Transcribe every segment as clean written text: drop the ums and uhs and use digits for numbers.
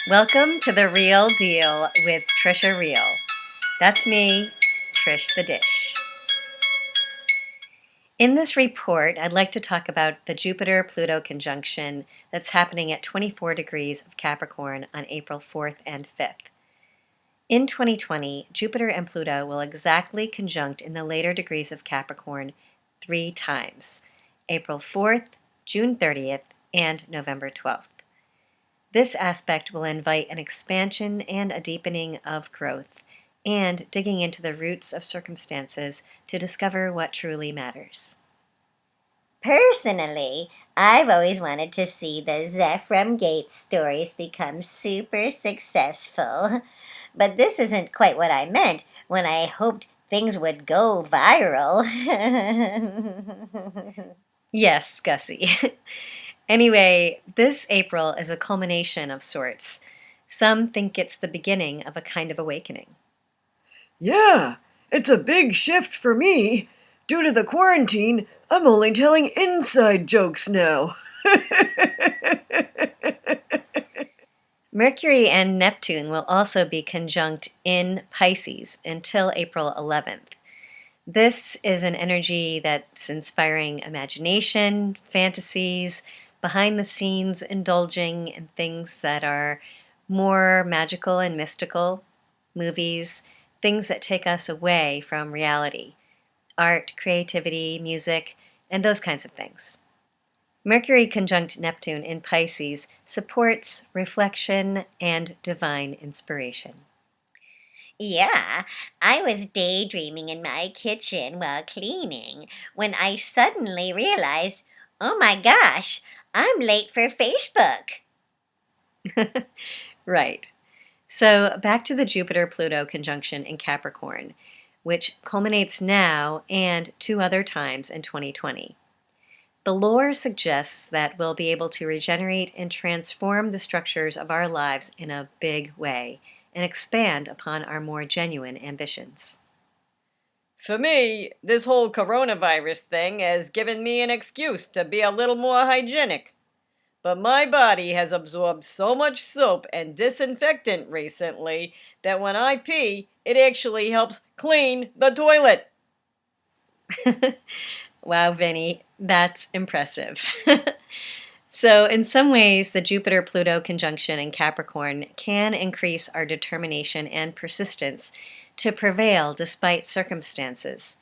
Welcome to The Real Deal with Tricia Riel. That's me, Trish the Dish. In this report, I'd like to talk about the Jupiter-Pluto conjunction that's happening at 24 degrees of Capricorn on April 4th and 5th. In 2020, Jupiter and Pluto will exactly conjunct in the later degrees of Capricorn 3 times, April 4th, June 30th, and November 12th. This aspect will invite an expansion and a deepening of growth, and digging into the roots of circumstances to discover what truly matters. Personally, I've always wanted to see the Zephram Gates stories become super successful. But this isn't quite what I meant when I hoped things would go viral. Yes, Gussie. Anyway, this April is a culmination of sorts. Some think it's the beginning of a kind of awakening. Yeah, it's a big shift for me. Due to the quarantine, I'm only telling inside jokes now. Mercury and Neptune will also be conjunct in Pisces until April 11th. This is an energy that's inspiring imagination, fantasies, behind the scenes indulging in things that are more magical and mystical, movies, things that take us away from reality, art, creativity, music, and those kinds of things. Mercury conjunct Neptune in Pisces supports reflection and divine inspiration. Yeah, I was daydreaming in my kitchen while cleaning when I suddenly realized, oh my gosh, I'm late for Facebook. Right. So back to the Jupiter-Pluto conjunction in Capricorn, which culminates now and 2 other times in 2020. The lore suggests that we'll be able to regenerate and transform the structures of our lives in a big way and expand upon our more genuine ambitions. For me, this whole coronavirus thing has given me an excuse to be a little more hygienic. But my body has absorbed so much soap and disinfectant recently that when I pee, it actually helps clean the toilet. Wow, Vinny, that's impressive. So, in some ways, the Jupiter-Pluto conjunction in Capricorn can increase our determination and persistence to prevail despite circumstances.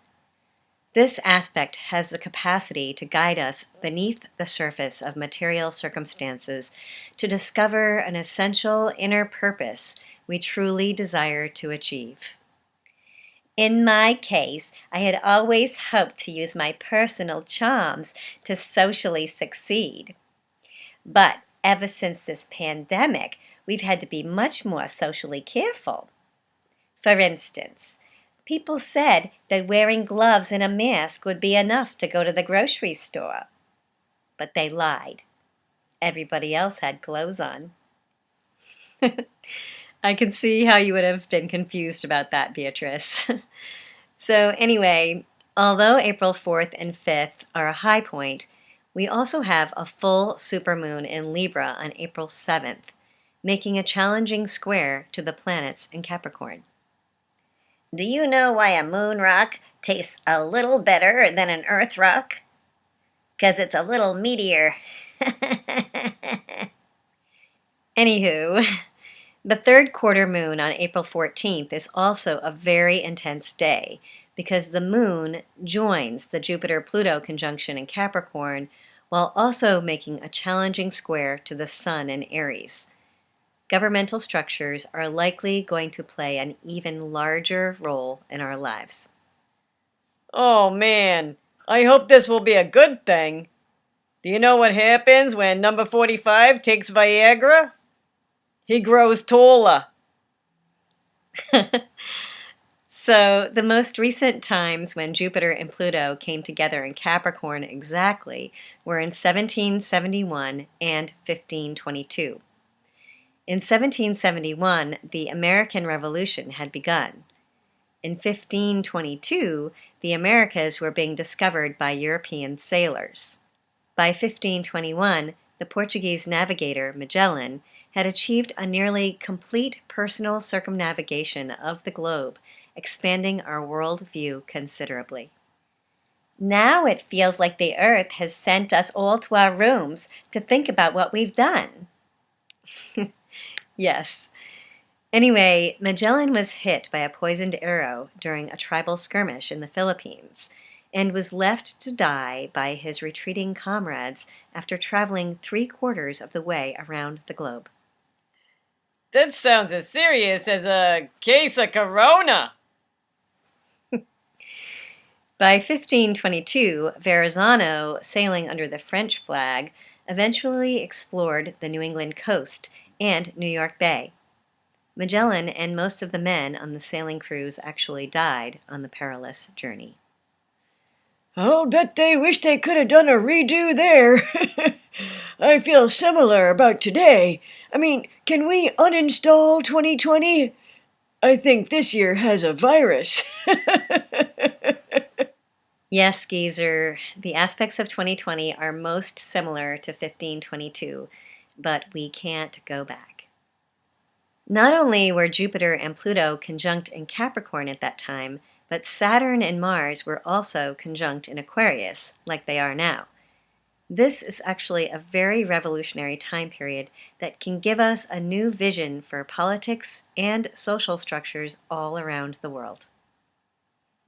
This aspect has the capacity to guide us beneath the surface of material circumstances to discover an essential inner purpose we truly desire to achieve. In my case, I had always hoped to use my personal charms to socially succeed. But ever since this pandemic, we've had to be much more socially careful. For instance, people said that wearing gloves and a mask would be enough to go to the grocery store. But they lied. Everybody else had clothes on. I can see how you would have been confused about that, Beatrice. So anyway, although April 4th and 5th are a high point, we also have a full supermoon in Libra on April 7th, making a challenging square to the planets in Capricorn. Do you know why a moon rock tastes a little better than an earth rock? 'Cause it's a little meatier. Anywho, the third quarter moon on April 14th is also a very intense day because the moon joins the Jupiter-Pluto conjunction in Capricorn while also making a challenging square to the Sun in Aries. Governmental structures are likely going to play an even larger role in our lives. Oh man, I hope this will be a good thing. Do you know what happens when number 45 takes Viagra? He grows taller. So, the most recent times when Jupiter and Pluto came together in Capricorn exactly were in 1771 and 1522. In 1771, the American Revolution had begun. In 1522, the Americas were being discovered by European sailors. By 1521, the Portuguese navigator Magellan had achieved a nearly complete personal circumnavigation of the globe, expanding our world view considerably. Now it feels like the Earth has sent us all to our rooms to think about what we've done. Yes. Anyway, Magellan was hit by a poisoned arrow during a tribal skirmish in the Philippines and was left to die by his retreating comrades after traveling 3/4 of the way around the globe. That sounds as serious as a case of corona. By 1522, Verrazano, sailing under the French flag, eventually explored the New England coast and New York Bay. Magellan and most of the men on the sailing crews actually died on the perilous journey. I'll bet they wish they could have done a redo there. I feel similar about today. I mean, can we uninstall 2020? I think this year has a virus. Yes, Geezer, the aspects of 2020 are most similar to 1522, but we can't go back. Not only were Jupiter and Pluto conjunct in Capricorn at that time, but Saturn and Mars were also conjunct in Aquarius, like they are now. This is actually a very revolutionary time period that can give us a new vision for politics and social structures all around the world.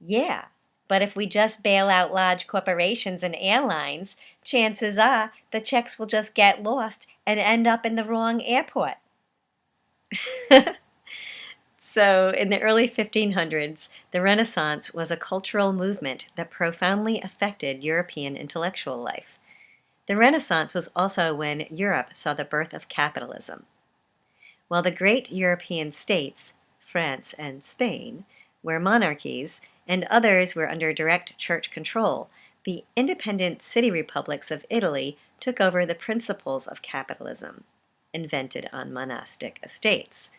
Yeah, but if we just bail out large corporations and airlines, chances are the checks will just get lost and end up in the wrong airport. So, in the early 1500s, the Renaissance was a cultural movement that profoundly affected European intellectual life. The Renaissance was also when Europe saw the birth of capitalism. While the great European states, France and Spain, were monarchies, and others were under direct church control, the independent city republics of Italy took over the principles of capitalism, invented on monastic estates,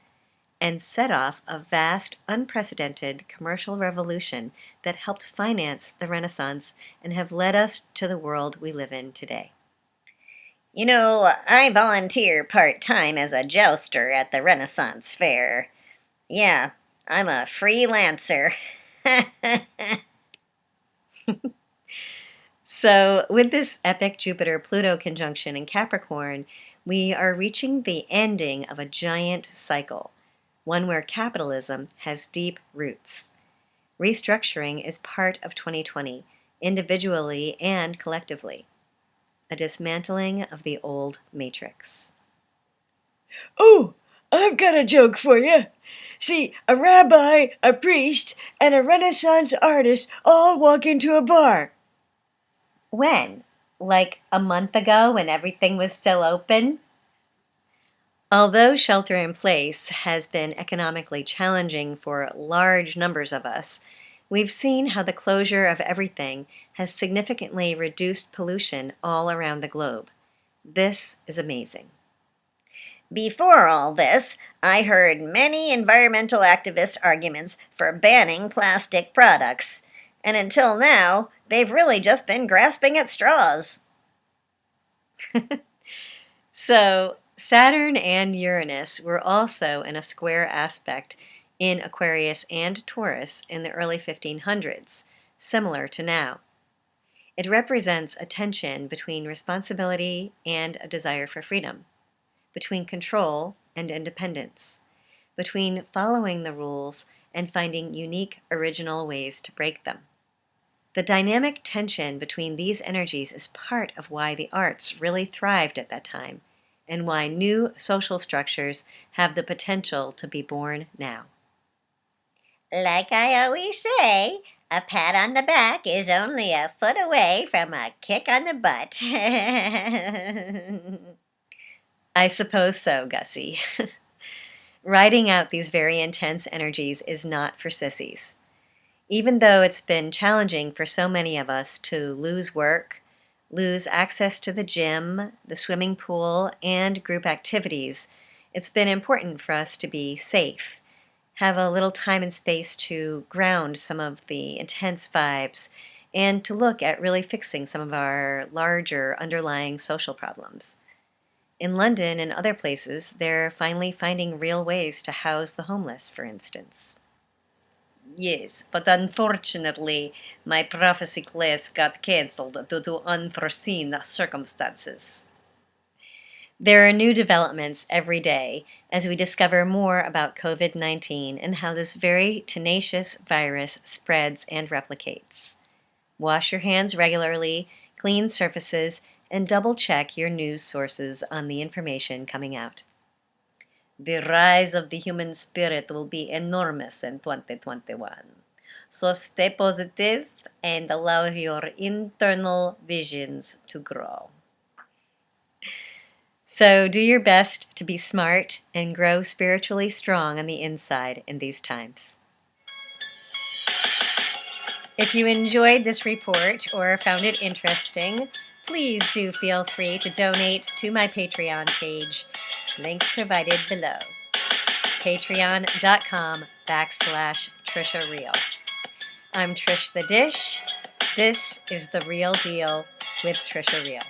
and set off a vast, unprecedented commercial revolution that helped finance the Renaissance and have led us to the world we live in today. You know, I volunteer part-time as a jouster at the Renaissance Fair. Yeah, I'm a freelancer. So, with this epic Jupiter-Pluto conjunction in Capricorn, we are reaching the ending of a giant cycle, one where capitalism has deep roots. Restructuring is part of 2020, individually and collectively. A dismantling of the old matrix. Oh, I've got a joke for you. See, a rabbi, a priest, and a Renaissance artist all walk into a bar. When? Like a month ago when everything was still open? Although shelter in place has been economically challenging for large numbers of us, we've seen how the closure of everything has significantly reduced pollution all around the globe. This is amazing. Before all this, I heard many environmental activist arguments for banning plastic products. And until now, they've really just been grasping at straws. So, Saturn and Uranus were also in a square aspect in Aquarius and Taurus in the early 1500s, similar to now. It represents a tension between responsibility and a desire for freedom, between control and independence, between following the rules and finding unique, original ways to break them. The dynamic tension between these energies is part of why the arts really thrived at that time, and why new social structures have the potential to be born now. Like I always say, a pat on the back is only a foot away from a kick on the butt. I suppose so, Gussie. Riding out these very intense energies is not for sissies. Even though it's been challenging for so many of us to lose work, lose access to the gym, the swimming pool, and group activities, it's been important for us to be safe, have a little time and space to ground some of the intense vibes, and to look at really fixing some of our larger underlying social problems. In London and other places, they're finally finding real ways to house the homeless, for instance. Yes, but unfortunately, my prophecy class got cancelled due to unforeseen circumstances. There are new developments every day as we discover more about COVID-19 and how this very tenacious virus spreads and replicates. Wash your hands regularly, clean surfaces, and double-check your news sources on the information coming out. The rise of the human spirit will be enormous in 2021. So stay positive and allow your internal visions to grow. So do your best to be smart and grow spiritually strong on the inside in these times. If you enjoyed this report or found it interesting, please do feel free to donate to my Patreon page, link provided below, patreon.com/Tricia Riel. I'm Trish the Dish. This is The Real Deal with Tricia Riel.